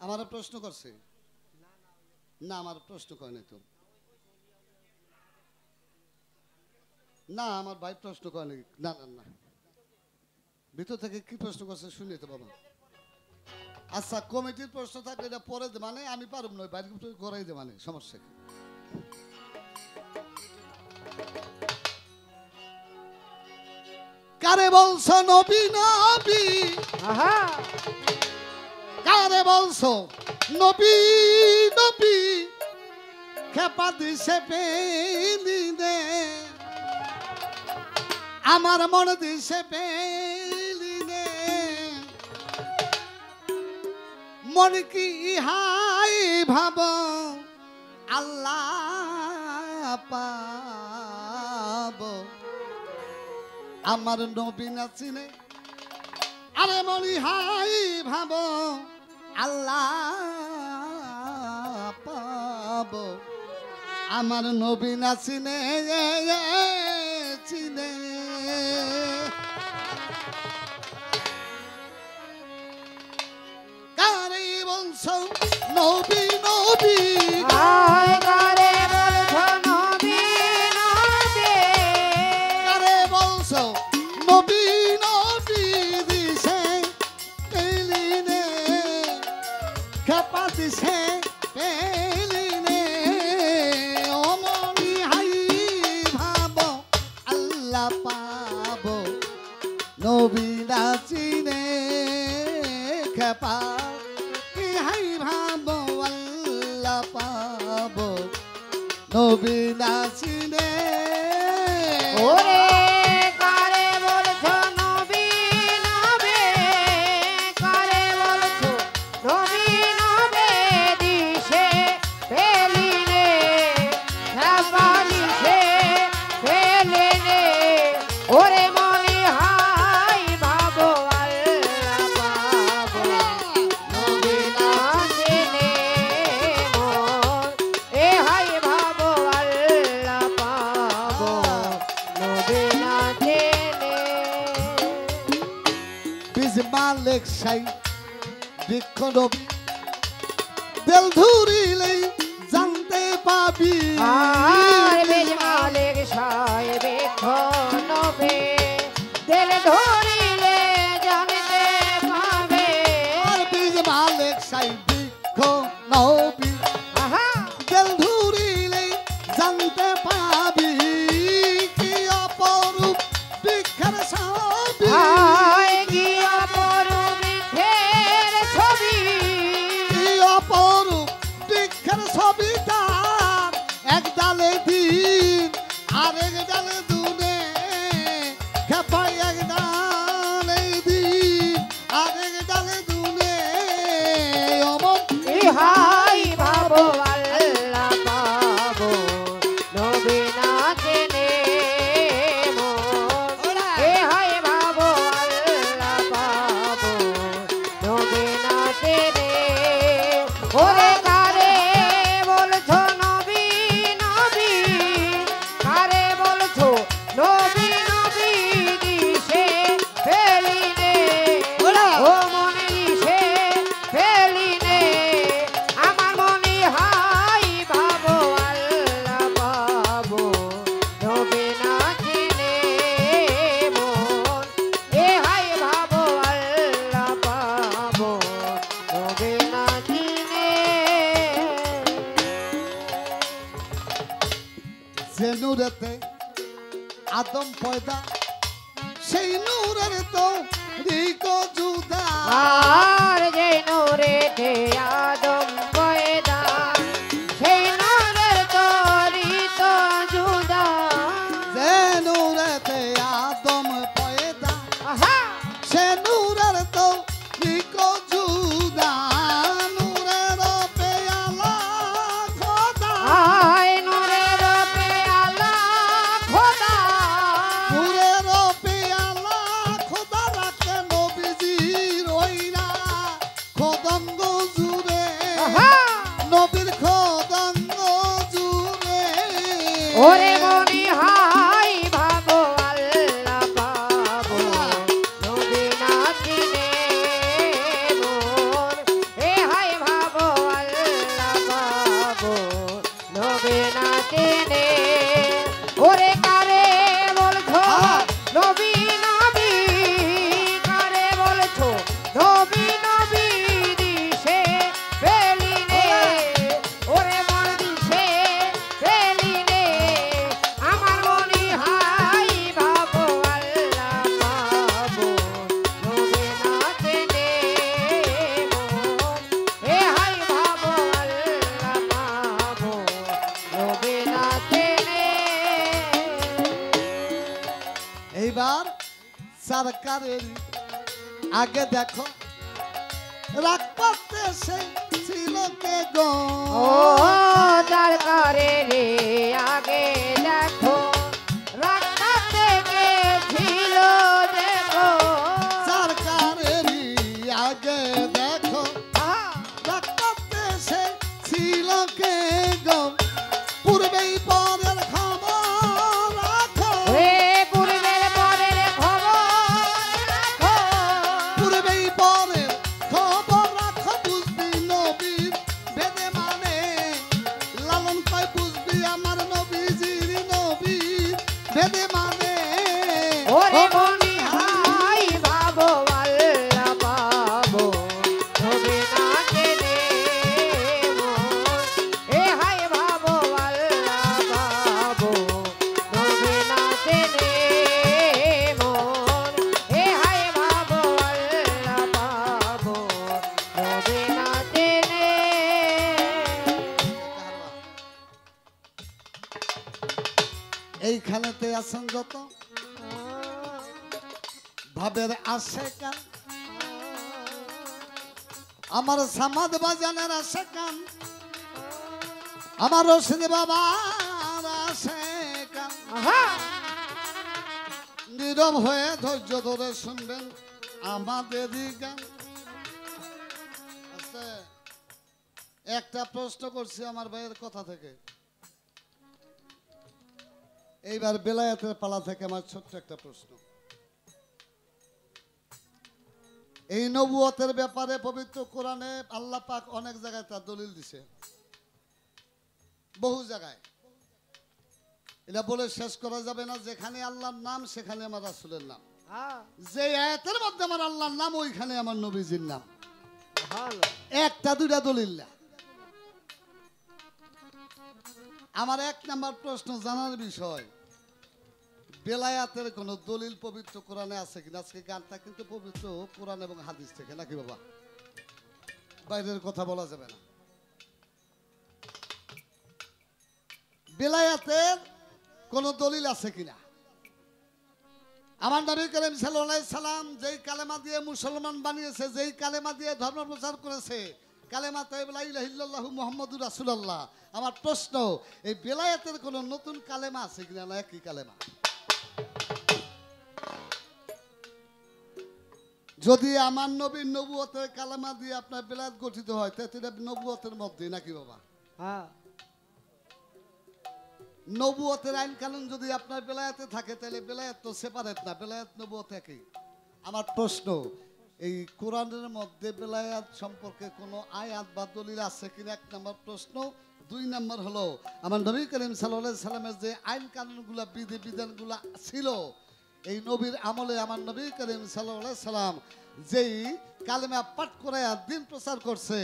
আমার প্রশ্ন করছে না, আমার প্রশ্ন করে নাই তো। না আমার ভাই প্রশ্ন করে নাই। না না না, ভিতর থেকে কি প্রশ্ন করছে শুনি তো বাবা। আচ্ছা কমিটির প্রশ্ন থাকলে এটা পরে মানে আমি পারব না, বাইরে করাই দে মানে সমস্যা কি। কারে বলছো নবী নবী, কারে বলছো নবী নবী, খেপা দিছে পেলি দে, আমার মনে দিছে পেলি দে, মন কি হাই ভাব আল্লাহ পাব, আমার নবী না চিনে, আরে মনি হাই ভাব আল্লাহ পাব, আমার নবী না চিনে চিনে। কারে বলছো নবী নবী, কারে বলছো নবী নবী, কারে বলছো নবী নবী, দিছে পেলি নে, খেপা দিছে পেলি নে, অমনি হাই ভাব আল্লাহ পাব, নবী না চিনে, খেপা হাই ভাব আল্লাহ পাব, নবী না চিনে। ওরে কারে বলছো নবী নবী, কারে বলছো নবী নবী, দিশে পেলি রে, খেপা দিশে পেলি রে, ওরে মনে হাই ভাবো আল্লাহ পাবো, নবী না চিনে মন, এ হাই ভাবো আল্লাহ পাবো, নবী না চিনে। বীজ মালিক সাই বৃক্ষ নবী, দেল ধরিলেই জানতে পাবি, আর বীজ মালিক সাহেবে নবে, দিল ধরিলে জানতে পাবে, আর বীজ মালিক সাই বৃক্ষ নবী, আহা দেল ধরিলেই জানতে পাবি, কি অপরূপ বৃক্ষের ছবি, হায় গিয়া পরবৃক্ষের ছবি, কি অপরূপ বৃক্ষের ছবি তার, এক ডালে দিন আরেক ডালে দুনে, খেপাই এক ডালে দিন আরেক ডালে দুনে, অমন ইহাই ভাবো আল্লাহ পাবো, নবী না চিনে মন, ইহাই ভাবো আল্লাহ পাবো, নবী না চিনে। ওরে কারে বলছো নবী নবী, কারে বলছো নবী নবী, দিশে পেলি নে, ও মনে দিশে পেলি নে, আমার মনে হাই ভাবো আল্লাহ পাবো, নবী না চিনে মন, এ হাই ভাবো আল্লাহ পাবো, নবী না চিনে। যে নূরেতে আদম পয়দা, সেই নূরের তো রিকো জুদা, আর যে নূরেতে আদম পয়দা, সেই নূরের তরিত জুদা, যে নূরেতে আদম পয়দা, আহা সে নূরের তো রিকো জুদা, নূরের পেয়ালা খোদা, আয় নূরের পেয়ালা খোদা, নূরের পেয়ালা খোদা, রাখে নবীজির ওইরা খোদঙ্গ জুড়ে, আহা নবীর খোদঙ্গ জুড়ে, ওরে মনি হাই ভাবো আল্লাহ পাবো, নবী না চিনে মন, সরকারের আগে দেখো রাগ করতে সে ছিল কে গো ও দরকারে রে আগে দেখো রাস্তা থেকে ছিল দেখো সরকারের আগে দেখো আহা, রাগ করতে সে ছিল কে গো পূর্বেই পরের খবর রাখো ওরে পূর্বের পরের খবর রাখো পূর্বেই পরের খবর রাখো বুঝবি নবীর বেদে মানে লালন কয় বুঝবি আমার নবীজির নবীর বেদে মানে ওরে মনি হাই বাবো আল্লাহ বাবো তবে না জেনে মন এ হাই বাবো আল্লাহ বাবো তবে না জেনে মন এ হাই বাবো আল্লাহ বাবো তবে না জেনে এইখানেতে আছেন যত ভাবের আসে কান আমার সামাদ বাজানের আসে কান আমার রশিদ বাবার আসে কান আহা নীরব হয়ে ধৈর্য ধরে শুনবেন আমাদেরই গান আচ্ছা, একটা প্রশ্ন করছি আমার ভাইয়ের কথা থেকে এইবার বেলায়েতের পালা থেকে আমার ছোট্ট একটা প্রশ্ন এই নবুয়তের ব্যাপারে পবিত্র কোরআনে আল্লাহ পাক অনেক জায়গায় তার দলিল দিছে বহু জায়গায় এটা বলে শেষ করা যাবে না যেখানে আল্লাহর নাম সেখানে আমার রাসূলের নাম যে আয়াতের মধ্যে আমার আল্লাহর নাম ওইখানে আমার নবীজির নাম ভালো একটা দুইটা দলিল না আমার এক নাম্বার প্রশ্ন জানার বিষয় বেলায়াতের কোন দলিল পবিত্র কোরআনে আছে কিনা আজকে গানটা কিন্তু পবিত্র কোরআন এবং হাদিস থেকে নাকি বাবা বাইরের কথা বলা যাবে না বেলায়াতের কোন দলিল আছে কিনা আমার নবী করিম সাল্লাল্লাহু আলাইহি সাল্লাম যেই কালেমা দিয়ে মুসলমান বানিয়েছে যেই কালেমা দিয়ে ধর্ম প্রচার করেছে কালেমা তাইয়্যিবা লা ইলাহা ইল্লাল্লাহু মুহাম্মাদুর রাসূলুল্লাহ আমার প্রশ্ন এই বেলায়াতের কোন নতুন কালেমা আছে কিনা না একই কালেমা যদি আমার নবীর নবুয়তের কালেমা দিয়ে আপনার বেলায়াত গঠিত হয় তাহলে এটা নবুয়তের মধ্যে নাকি বাবা হ্যাঁ নবুয়তের আইন কানুন যদি আপনার বেলায়াতে থাকে তাহলে বেলায়াত তো সেপারেট না বেলায়াত নবুয়ত একই আমার প্রশ্ন এই কোরআনের মধ্যে বেলায়াত সম্পর্কে কোনো আয়াত বা দলিল আছে কিনা এক নম্বর প্রশ্ন দুই নম্বর হলো আমার নবী করিম সাল্লাল্লাহু আলাইহি সাল্লামের যে আইন কানুনগুলো বিধি বিধানগুলো ছিল এই নবীর আমলে আমার নবী করিম সাল্লাল্লাহু আলাইহি সাল্লাম যেই কালেমা পাঠ করে দিন প্রচার করছে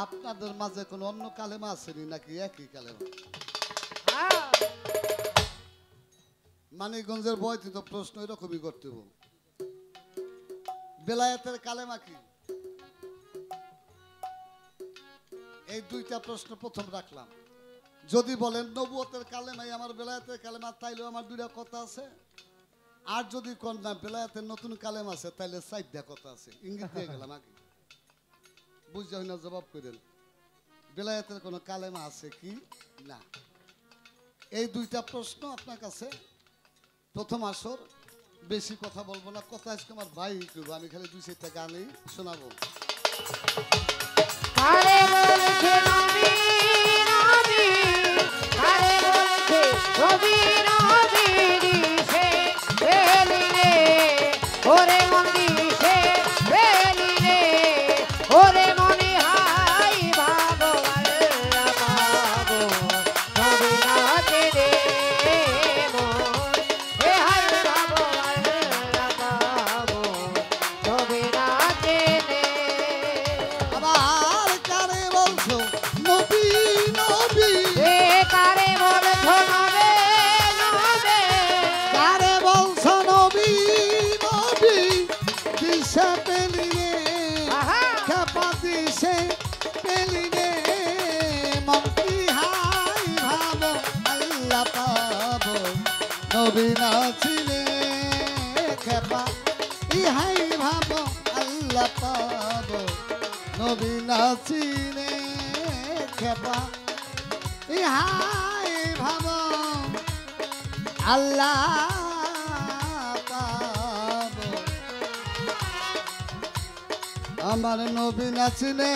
আপনাদের মাঝে কোনো অন্য কালেমা আসেনি নাকি একই কালেমা মানিকগঞ্জের বয়তি তো প্রশ্ন এরকমই করতে হবে বেলায়েতের কালেমা কি এই দুইটা প্রশ্ন প্রথম রাখলাম যদি বলেন নবুয়তের কালেমাই আমার বেলায়েতের কালেমা তাইলেও আমার দুইটা কথা আছে আর যদি কোন না বেলায়েতের নতুন কালেম আছে তাইলে চারটা কথা আছে ইঙ্গিত দিয়ে গেলাম আগে বুঝতে হয় না জবাব করেন বেলায়েতের কোনো কালেমা আছে কি না এই দুইটা প্রশ্ন আপনার কাছে প্রথম আসর বেশি কথা বলবো না কথা আজকে আমার ভাই করবো আমি খালি দুই চারটা গানই শোনাবো আরে বলছে নবী নবী আরে বলছে নবী নবী দিশে বেলি রে ওরে মন দিশে বেলি রে ওরে মনি হাই ভাবো আল্লাহ পাবো নবী নাচে রে মন এ হাই ভাবো আল্লাহ পাবো নবী নাচে রে আবার কারে বলছো নবী নবী এ কারে বলছো নবে নবে কারে বলছো নবী নবী দিশা পেলি রে আহা খেপা দিশে পেলি রে মন কি হাই ভাবো আল্লাহ পাবো নবী নাচিলে খেপা ভাবো আল্লাহ পাবো নবী নাচিনে খেপা ইহাই ভাবো আল্লাহ পাবো আমার নবী নাচিনে